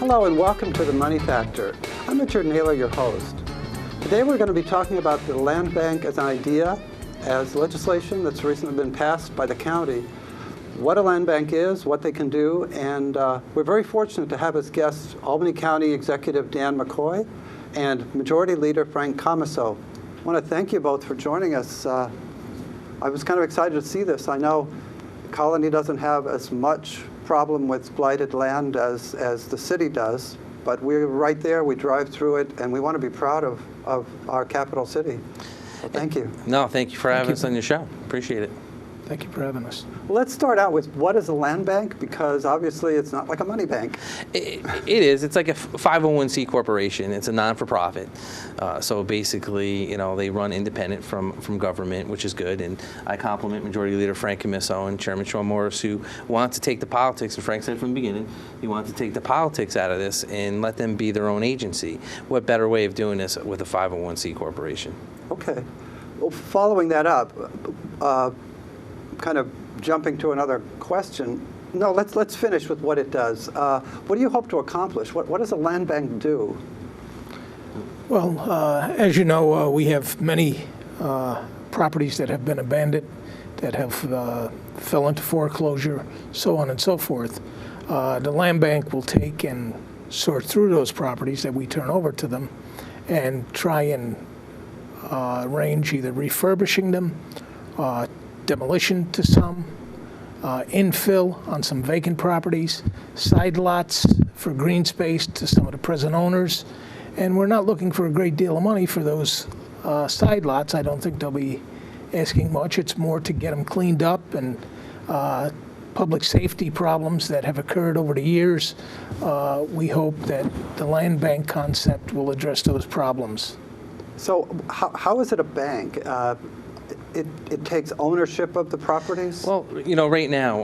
Hello and welcome to The Money Factor. I'm Richard Naylor, your host. Today we're going to be talking about the land bank as an idea, as legislation that's recently been passed by the county, what a land bank is, what they can do, and we're very fortunate to have as guests Albany County Executive Dan McCoy and Majority Leader Frank Commisso. I want to thank you both for joining us. I was kind of excited to see this. I know Colonie doesn't have as much problem with blighted land as the city does, but we're right there, we drive through it, and we want to be proud of our capital city. So thank you. No, thank you for having us on your show. Appreciate it. Thank you for having us. Well, let's start out with what is a land bank, because obviously it's not like a money bank. It is. It's like a 501c corporation. It's a non-for-profit. So basically, you know, they run independent from government, which is good. And I compliment Majority Leader Frank Commisso and Chairman Sean Morris, who want to take the politics, and Frank said from the beginning, he wants to take the politics out of this and let them be their own agency. What better way of doing this with a 501c corporation? Okay. Well, following that up, kind of jumping to another question. No, let's finish with what it does. What do you hope to accomplish? What does a land bank do? Well, as you know, we have many properties that have been abandoned, that have fell into foreclosure, so on and so forth. The land bank will take and sort through those properties that we turn over to them and try and arrange either refurbishing them, demolition to some, infill on some vacant properties, side lots for green space to some of the present owners. And we're not looking for a great deal of money for those side lots. I don't think they'll be asking much. It's more to get them cleaned up, and public safety problems that have occurred over the years. We hope that the land bank concept will address those problems. So how is it a bank? It takes ownership of the properties? Well, you know, right now,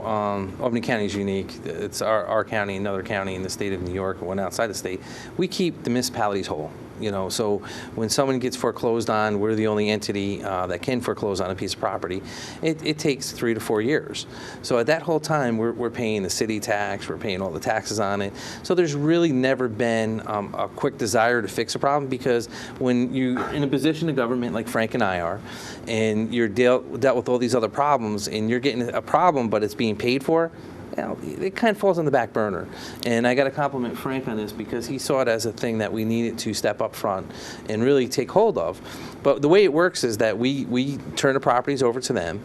Albany County is unique. It's our county, another county in the state of New York, and one outside the state. We keep the municipalities whole. You know, so when someone gets foreclosed on, we're the only entity that can foreclose on a piece of property. It takes 3 to 4 years. So at that whole time, we're paying the city tax, we're paying all the taxes on it. So there's really never been a quick desire to fix a problem, because when you're in a position of government like Frank and I are, and you're dealt with all these other problems, and you're getting a problem, but it's being paid for, you know, it kind of falls on the back burner. And I got to compliment Frank on this, because he saw it as a thing that we needed to step up front and really take hold of. But the way it works is that we turn the properties over to them.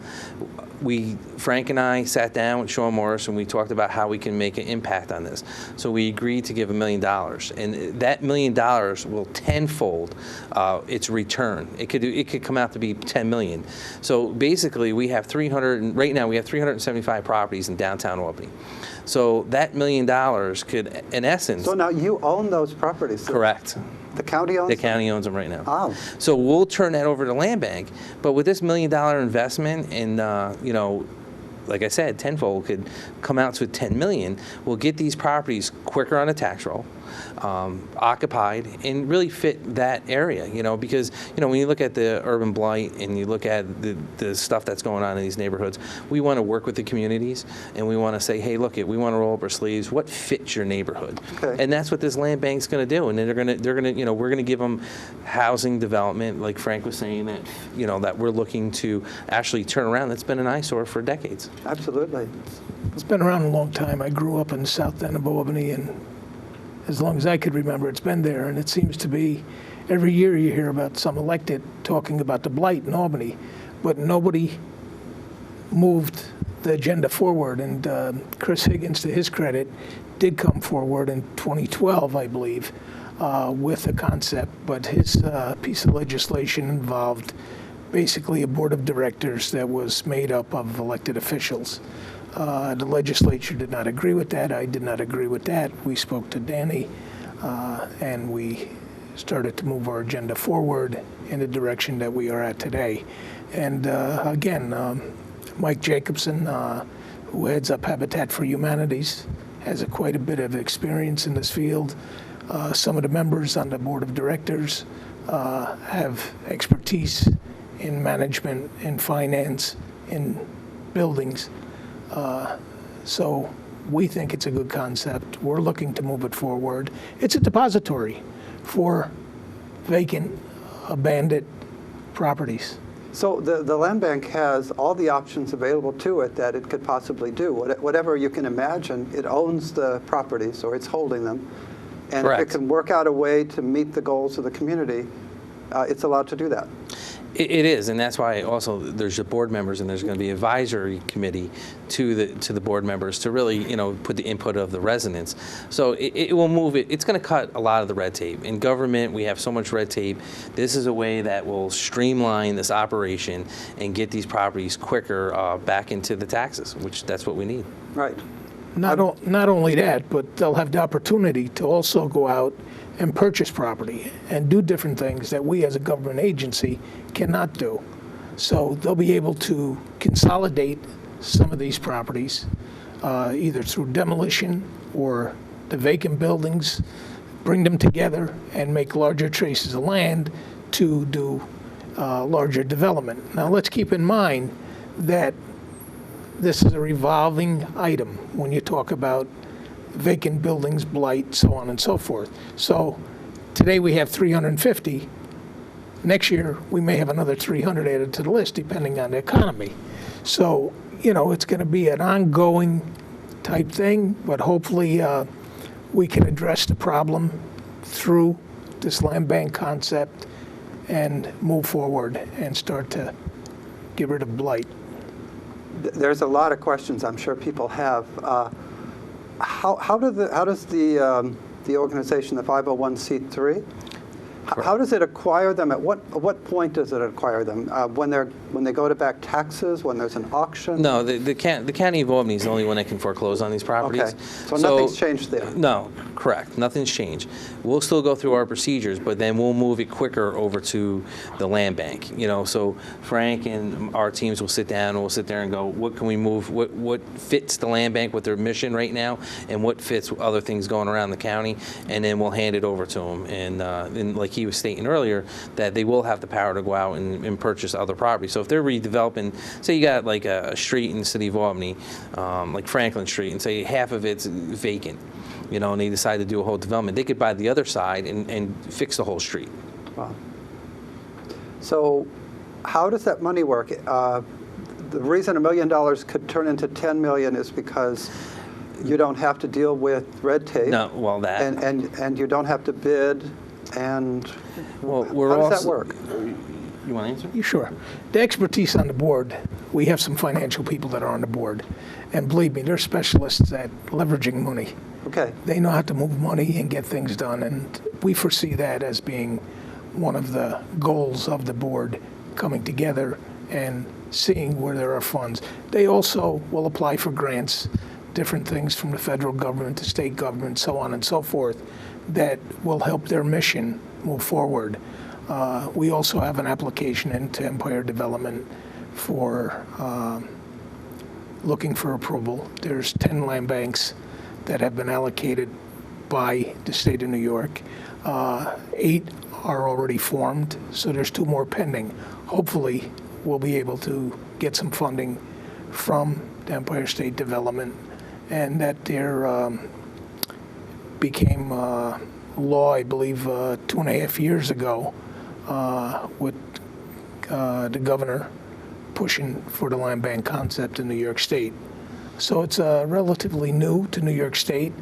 Frank and I sat down with Sean Morris, and we talked about how we can make an impact on this. So we agreed to give $1 million, and that $1 million will tenfold its return. It could come out to be $10 million. So basically, we have right now we have 375 properties in downtown Albany. So that $1 million could, in essence. So now you own those properties? Correct. The county owns them? The county owns them right now. Oh. So we'll turn that over to land bank. But with this $1 million investment, and you know, like I said, tenfold could come out to $10 million. We'll get these properties quicker on a tax roll, occupied, and really fit that area. You know, because you know, when you look at the urban blight and you look at the stuff that's going on in these neighborhoods, we want to work with the communities, and we want to say, hey, look, we want to roll up our sleeves. What fits your neighborhood? Okay. And that's what this land bank's going to do. And then they're going to, you know, we're going to give them housing development, like Frank was saying, that you know, that we're looking to actually turn around. That's been an eyesore for decades. Absolutely. It's been around a long time. I grew up in the south end of Albany, and as long as I could remember, it's been there. And it seems to be every year you hear about some elected talking about the blight in Albany, but nobody moved the agenda forward. And Chris Higgins, to his credit, did come forward in 2012, I believe, with a concept. But his piece of legislation involved basically a board of directors that was made up of elected officials. The legislature did not agree with that. I did not agree with that. We spoke to Danny, and we started to move our agenda forward in the direction that we are at today. And again, Mike Jacobson, who heads up Habitat for Humanities, has quite a bit of experience in this field. Some of the members on the board of directors have expertise in management, in finance, in buildings. So We think it's a good concept. We're looking to move it forward. It's a depository for vacant, abandoned properties. So the land bank has all the options available to it that it could possibly do. Whatever you can imagine, it owns the properties or it's holding them. And Correct. if it can work out a way to meet the goals of the community, it's allowed to do that. It is, and that's why also there's the board members, and there's going to be an advisory committee to the board members to really, put the input of the residents. So it will move it. It's going to cut a lot of the red tape. In government, we have so much red tape. This is a way that will streamline this operation and get these properties quicker back into the taxes, which that's what we need. Right. Not only that, but they'll have the opportunity to also go out and purchase property and do different things that we as a government agency cannot do. So they'll be able to consolidate some of these properties, either through demolition or the vacant buildings, bring them together and make larger traces of land to do larger development. Now let's keep in mind that this is a revolving item when you talk about vacant buildings, blight, so on and so forth. So today we have 350. Next year we may have another 300 added to the list depending on the economy. So, it's going to be an ongoing type thing, but hopefully we can address the problem through this land bank concept and move forward and start to get rid of blight. There's a lot of questions I'm sure people have. How does the organization, the 501c3, how does it acquire them? At what point does it acquire them? When they go to back taxes? When there's an auction? No, the county of Albany is the only one that can foreclose on these properties. Okay, so nothing's changed there. No, correct. Nothing's changed. We'll still go through our procedures, but then we'll move it quicker over to the land bank. So Frank and our teams will sit down and we'll sit there and go, what can we move? What fits the land bank with their mission right now, and what fits other things going around the county, and then we'll hand it over to them. And like he was stating earlier, that they will have the power to go out and purchase other properties. So if they're redeveloping, say you got like a street in the city of Albany, like Franklin Street, and say half of it's vacant, and they decide to do a whole development, they could buy the other side and fix the whole street. Wow. So how does that money work? The reason $1 million could turn into $10 million is because you don't have to deal with red tape. No, well, that. And you don't have to bid. And well, how does that work? You want to answer? Yeah, sure. The expertise on the board, we have some financial people that are on the board. And believe me, they're specialists at leveraging money. Okay. They know how to move money and get things done. And we foresee that as being one of the goals of the board, coming together and seeing where there are funds. They also will apply for grants, different things from the federal government to state government, so on and so forth, that will help their mission move forward. We also have an application into Empire Development for looking for approval. There's 10 land banks that have been allocated by the state of New York. 8 are already formed, so there's 2 more pending. Hopefully, we'll be able to get some funding from the Empire State Development, and that there became law, I believe, 2.5 years ago, with the governor pushing for the land bank concept in New York State. So it's relatively new to New York State.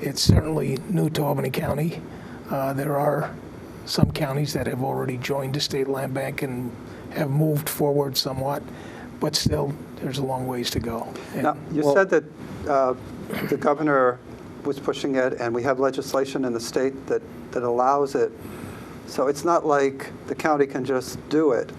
It's certainly new to Albany County. There are some counties that have already joined the state land bank and have moved forward somewhat, but still there's a long ways to go. Now, you said that the governor was pushing it, and we have legislation in the state that allows it. So it's not like the county can just do it.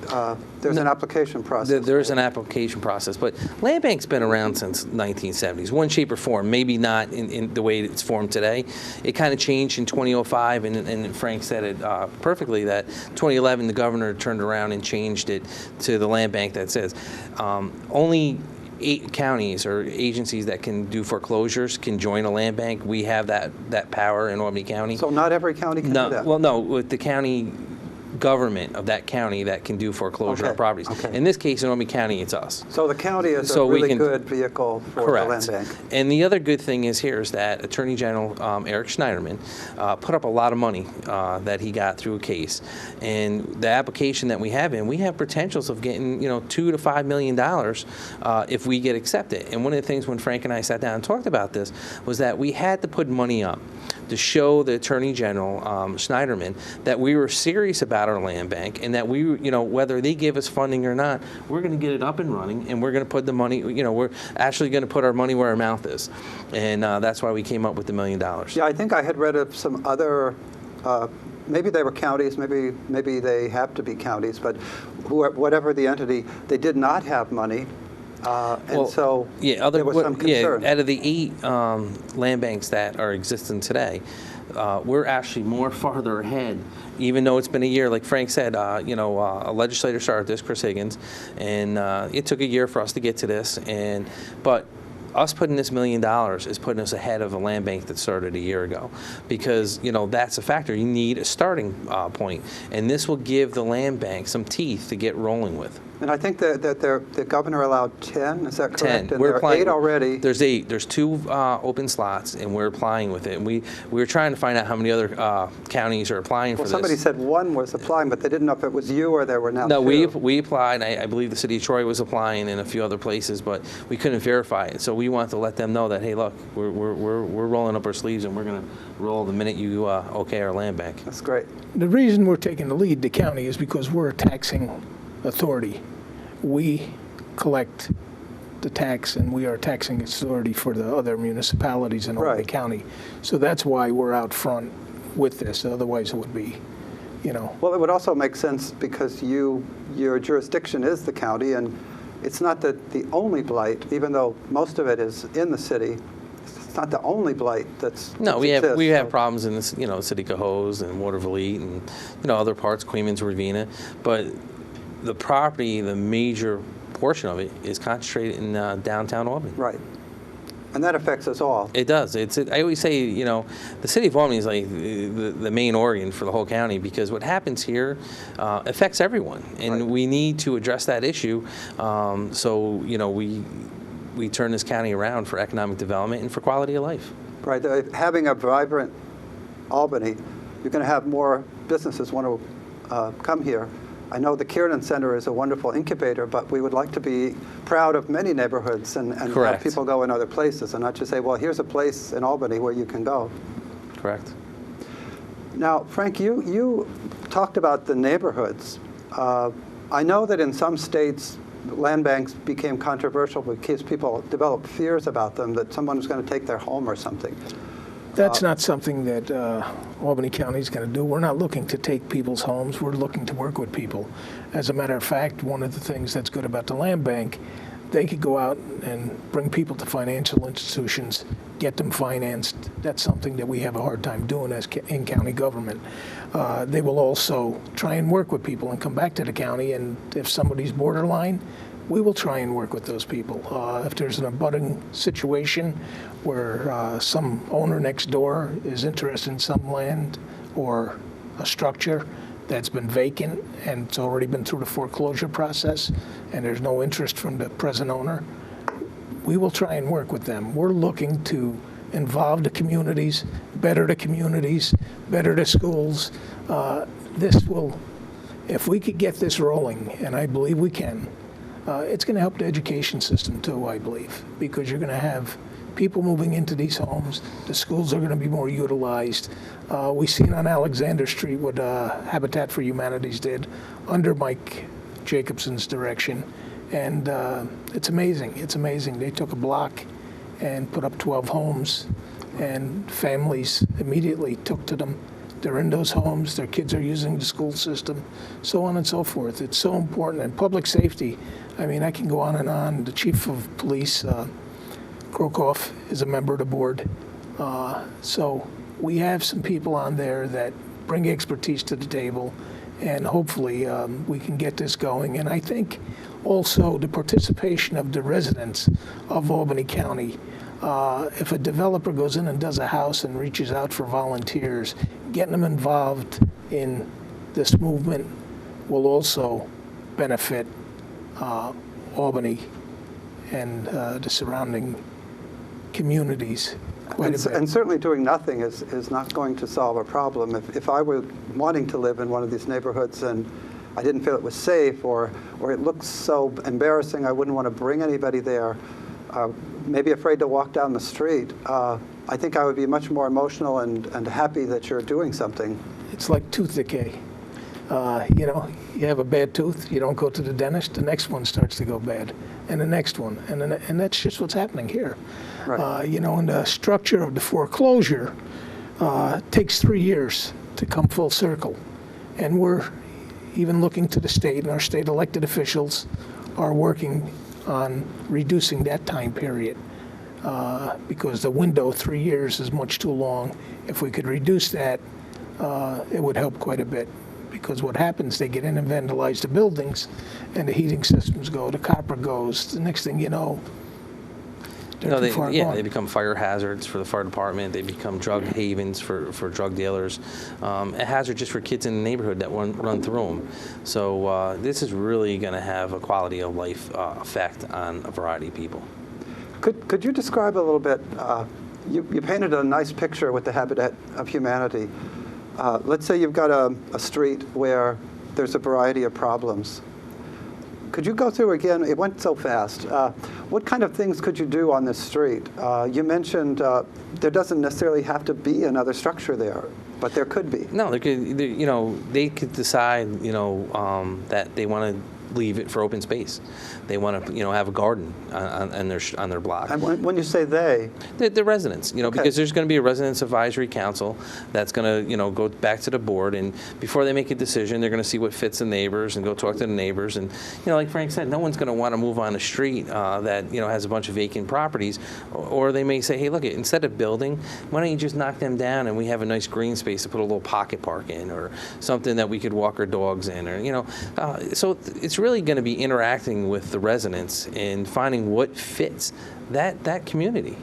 There's an application process. There's an application process, but land bank's been around since 1970s, one shape or form. Maybe not in the way it's formed today. It kind of changed in 2005, and Frank said it perfectly that 2011 the governor turned around and changed it to the land bank that says only 8 counties or agencies that can do foreclosures can join a land bank. We have that power in Albany County. So not every county can do that? Well, no. With the county government of that county that can do foreclosure on Okay, properties. okay. In this case, in Albany County, it's us. So the county is So a we really can- good vehicle for the land bank. And the other good thing is here is that Attorney General Eric Schneiderman put up a lot of money that he got through a case. And the application that we have in, we have potentials of getting, $2 to $5 million if we get accepted. And one of the things when Frank and I sat down and talked about this was that we had to put money up to show the Attorney General Schneiderman that we were serious about our land bank and that we, whether they give us funding or not, we're going to get it up and running and we're going to put the money, we're actually going to put our money where our mouth is. And that's why we came up with the $1 million. Yeah, I think I had read of some other, maybe they were counties, maybe they have to be counties, but whatever the entity, they did not have money. So there was some concern. Out of the 8 land banks that are existing today, we're actually more farther ahead, even though it's been a year. Like Frank said, a legislator started this, Chris Higgins, and it took a year for us to get to this. But us putting this $1 million is putting us ahead of a land bank that started a year ago, because that's a factor. You need a starting point, and this will give the land bank some teeth to get rolling with. And I think that the governor allowed 10, is that correct? 10. And We're there are applying, 8 already. There's 8. There's 2 open slots, and we're applying with it. And we were trying to find out how many other counties are applying for Well, this. somebody said 1 was applying, but they didn't know if it was you or there were now 2. No, we applied. I believe the city of Troy was applying and a few other places, but we couldn't verify it. So we wanted to let them know that, hey, look, we're rolling up our sleeves and we're going to roll the minute you okay our land bank. That's great. The reason we're taking the lead, the county, is because we're a taxing authority. We collect the tax, and we are a taxing authority for the other municipalities in Albany Right. County. So that's why we're out front with this. Otherwise, it would be, Well, it would also make sense because your jurisdiction is the county, and it's not the only blight, even though most of it is in the city. It's not the only blight that's No, we exists, have so- problems in this, City Cohoes and Waterville and other parts, Queens, Ravina, but the property, the major portion of it is concentrated in downtown Albany. Right. And that affects us all. It does. I always say, the city of Albany is like the main organ for the whole county, because what happens here affects everyone, and Right. we need to address that issue. So we turn this county around for economic development and for quality of life. Right. Having a vibrant Albany, you're going to have more businesses want to come here. I know the Kiernan Center is a wonderful incubator, but we would like to be proud of many neighborhoods and have Correct. people go in other places and not just say, well, here's a place in Albany where you can go. Correct. Now, Frank, you talked about the neighborhoods. I know that in some states, land banks became controversial because people developed fears about them, that someone was going to take their home or something. That's not something that Albany County is going to do. We're not looking to take people's homes. We're looking to work with people. As a matter of fact, one of the things that's good about the land bank, they could go out and bring people to financial institutions, get them financed. That's something that we have a hard time doing as in county government. They will also try and work with people and come back to the county, and if somebody's borderline, we will try and work with those people. If there's an abutting situation where some owner next door is interested in some land or a structure that's been vacant and it's already been through the foreclosure process and there's no interest from the present owner, we will try and work with them. We're looking to involve the communities, better the schools. This will, if we could get this rolling, and I believe we can, it's going to help the education system too, I believe, because you're going to have people moving into these homes. The schools are going to be more utilized. We seen on Alexander Street what Habitat for Humanities did under Mike Jacobson's direction, and it's amazing. It's amazing. They took a block and put up 12 homes, and families immediately took to them. They're in those homes, their kids are using the school system, so on and so forth. It's so important. And public safety, I mean, I can go on and on. The chief of police, Krokoff, is a member of the board. So we have some people on there that bring expertise to the table, and hopefully we can get this going. And I think also the participation of the residents of Albany County. If a developer goes in and does a house and reaches out for volunteers, getting them involved in this movement will also benefit Albany and the surrounding communities quite a bit. And certainly doing nothing is not going to solve a problem. If I were wanting to live in one of these neighborhoods and I didn't feel it was safe, or it looks so embarrassing, I wouldn't want to bring anybody there, maybe afraid to walk down the street, I think I would be much more emotional and happy that you're doing something. It's like tooth decay. You know, you have a bad tooth, you don't go to the dentist, the next one starts to go bad, and the next one, and that's just what's happening here. Right. You know, and the structure of the foreclosure takes 3 years to come full circle, and we're even looking to the state, and our state elected officials are working on reducing that time period because the window, 3 years, is much too long. If we could reduce that, it would help quite a bit. Because what happens, they get in and vandalize the buildings, and the heating systems go, the copper goes. The next thing you know, they're too far gone. They become fire hazards for the fire department. They become drug havens for drug dealers. A hazard just for kids in the neighborhood that run through them. So this is really going to have a quality of life effect on a variety of people. Could you describe a little bit, you painted a nice picture with the Habitat of Humanity. Let's say you've got a street where there's a variety of problems. Could you go through again? It went so fast. What kind of things could you do on this street? You mentioned there doesn't necessarily have to be another structure there, but there could be. No, they could decide, that they want to leave it for open space. They want to, have a garden on their block. And when you say they, the residents, okay. Because there's going to be a residents advisory council that's going to, go back to the board, and before they make a decision, they're going to see what fits the neighbors and go talk to the neighbors. And, like Frank said, no one's going to want to move on a street that, has a bunch of vacant properties, or they may say, hey, look, instead of building, why don't you just knock them down and we have a nice green space to put a little pocket park in, or something that we could walk our dogs in, or, so it's really going to be interacting with the residents and finding what fits that community.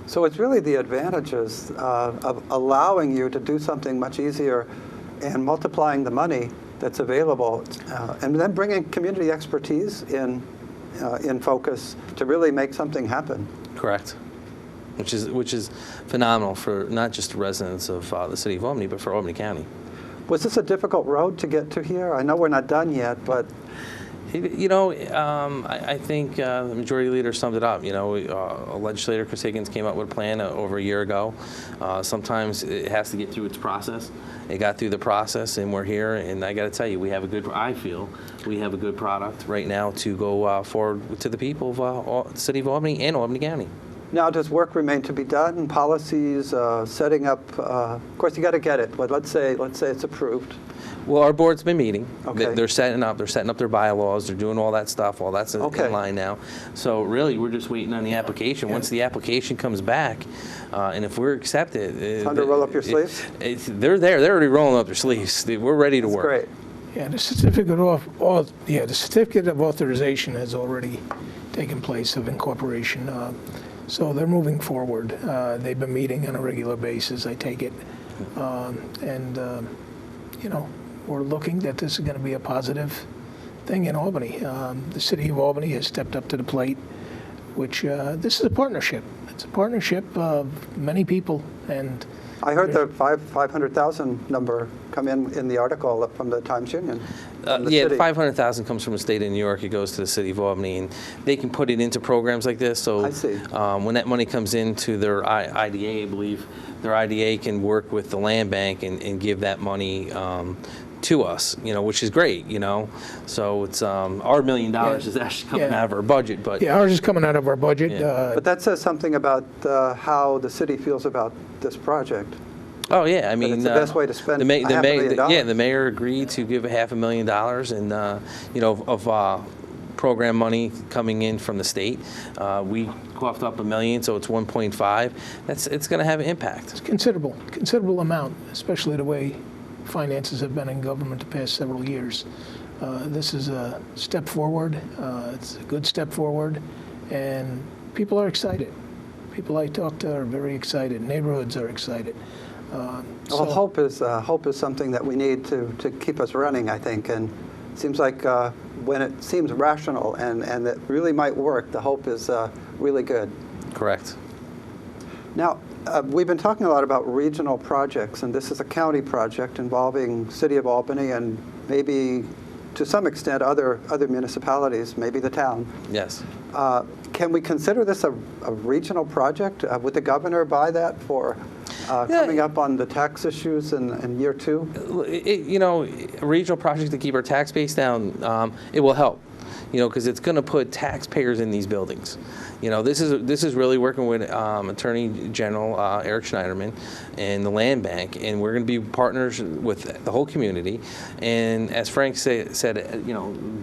So it's really the advantages of allowing you to do something much easier and multiplying the money that's available, and then bringing community expertise in focus to really make something happen. Correct. Which is phenomenal for not just the residents of the city of Albany, but for Albany County. Was this a difficult road to get to here? I know we're not done yet, but... I think the majority leader summed it up. A legislator, Chris Higgins, came up with a plan over a year ago. Sometimes it has to get through its process. It got through the process, and we're here. And I got to tell you, I feel we have a good product right now to go forward to the people of the city of Albany and Albany County. Now, does work remain to be done? Policies, setting up. Of course, you got to get it. But let's say it's approved. Well, our board's been meeting. Okay. They're setting up their bylaws. They're doing all that stuff. All that's okay. in line now. So really, we're just waiting on the application. Yeah. Once the application comes back, and if we're accepted, time to roll up your sleeves. They're there. They're already rolling up their sleeves. We're ready to work. Great. Yeah, the certificate of authorization has already taken place of incorporation. So they're moving forward. They've been meeting on a regular basis, I take it. We're looking that this is going to be a positive thing in Albany. The city of Albany has stepped up to the plate, which this is a partnership. It's a partnership of many people. And I heard the 500,000 number come in the article from the Times-Union. The 500,000 comes from the state of New York. It goes to the city of Albany, and they can put it into programs like this. So I see. When that money comes into their IDA, I believe, their IDA can work with the land bank and give that money to us, which is great, So it's our $1 million is actually coming out of our budget, but ours is coming out of our budget. Yeah. But that says something about how the city feels about this project. Oh yeah, I mean, it's the best way to spend $500,000. The mayor agreed to give $500,000, and of program money coming in from the state. We coughed up $1 million, so it's 1.5. It's going to have an impact. It's considerable amount, especially the way finances have been in government the past several years. This is a step forward. It's a good step forward, and people are excited. People I talk to are very excited. Neighborhoods are excited. Well, So- hope is something that we need to keep us running, I think, and it seems like when it seems rational and that really might work, the hope is really good. Correct. Now, we've been talking a lot about regional projects, and this is a county project involving City of Albany and maybe, to some extent, other municipalities, maybe the town. Yes. Can we consider this a regional project? Would the governor buy that for coming up on the tax issues in year 2? A regional project to keep our tax base down, it will help. Because it's going to put taxpayers in these buildings. This is really working with Attorney General Eric Schneiderman and the Land Bank, and we're going to be partners with the whole community. And as Frank said,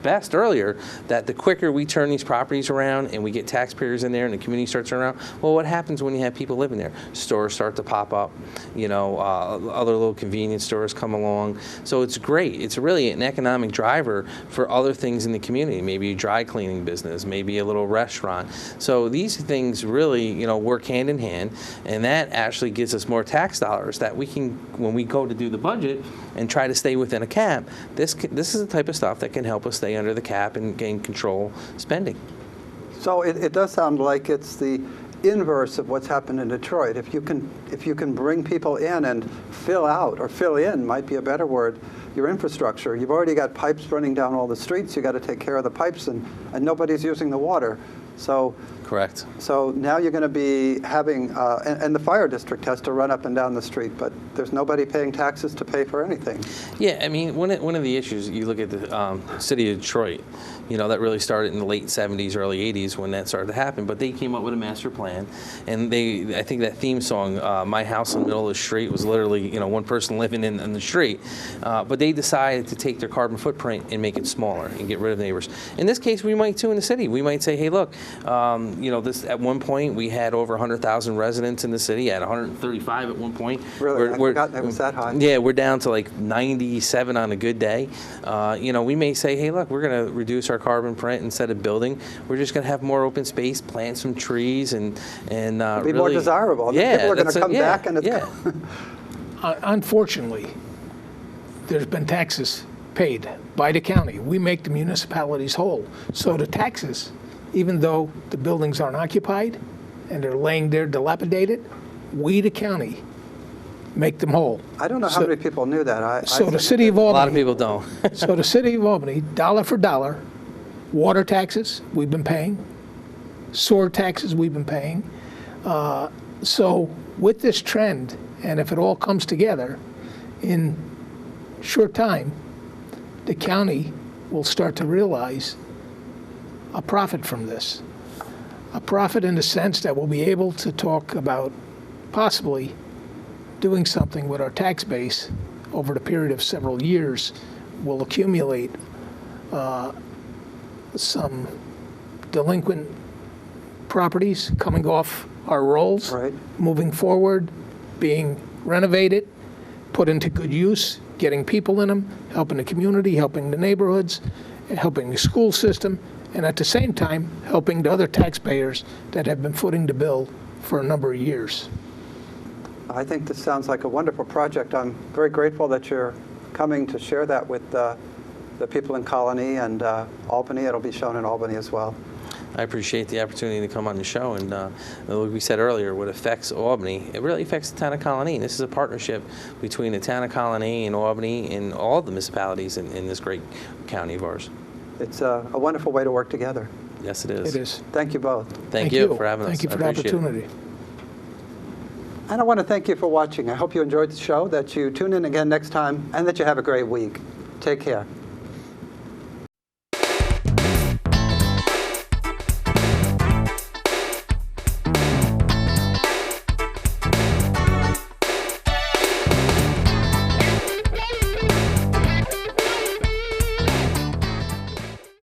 best earlier, that the quicker we turn these properties around and we get taxpayers in there and the community starts turning around, well, what happens when you have people living there? Stores start to pop up. Other little convenience stores come along. So it's great. It's really an economic driver for other things in the community. Maybe a dry cleaning business, maybe a little restaurant. So these things really, work hand in hand, and that actually gives us more tax dollars that we can, when we go to do the budget and try to stay within a cap, this is the type of stuff that can help us stay under the cap and gain control spending. So it does sound like it's the inverse of what's happened in Detroit. If you can bring people in and fill out, or fill in might be a better word, your infrastructure. You've already got pipes running down all the streets. You got to take care of the pipes, and nobody's using the water. So Correct. So now you're going to be having, and the fire district has to run up and down the street, but there's nobody paying taxes to pay for anything. Yeah, I mean, one of the issues, you look at the city of Detroit, that really started in the late 70s, early 80s when that started to happen, but they came up with a master plan, and I think that theme song, My House in the Middle of the Street, was literally, one person living in the street, but they decided to take their carbon footprint and make it smaller and get rid of neighbors. In this case, we might too in the city. We might say, hey, look, this at one point we had over 100,000 residents in the city, at 135 at one point. Really? I forgot it was that high. Yeah, we're down to like 97 on a good day. We may say, hey, look, we're going to reduce our carbon print instead of building. We're just going to have more open space, plant some trees, and be really more desirable. Yeah, people are going to come back, and it's Unfortunately, there's been taxes paid by the county. We make the municipalities whole. So the taxes, even though the buildings aren't occupied and they're laying there dilapidated, we, the county, make them whole. I don't know how many people knew that. The city of Albany. A lot of people don't. So the city of Albany, dollar for dollar, water taxes we've been paying, sewer taxes we've been paying. So with this trend, and if it all comes together in short time, the county will start to realize a profit from this. A profit in the sense that we'll be able to talk about possibly doing something with our tax base over the period of several years. We'll accumulate some delinquent properties coming off our rolls, Right. moving forward, being renovated, put into good use, getting people in them, helping the community, helping the neighborhoods, helping the school system, and at the same time, helping the other taxpayers that have been footing the bill for a number of years. I think this sounds like a wonderful project. I'm very grateful that you're coming to share that with the people in Colonie and Albany. It'll be shown in Albany as well. I appreciate the opportunity to come on the show, and like we said earlier, what affects Albany, it really affects the town of Colonie. This is a partnership between the town of Colonie and Albany and all the municipalities in this great county of ours. It's a wonderful way to work together. Yes, it is. It is. Thank you both. Thank you for having us. Thank you I for the appreciate it. opportunity. And I want to thank you for watching. I hope you enjoyed the show, that you tune in again next time, and that you have a great week. Take care.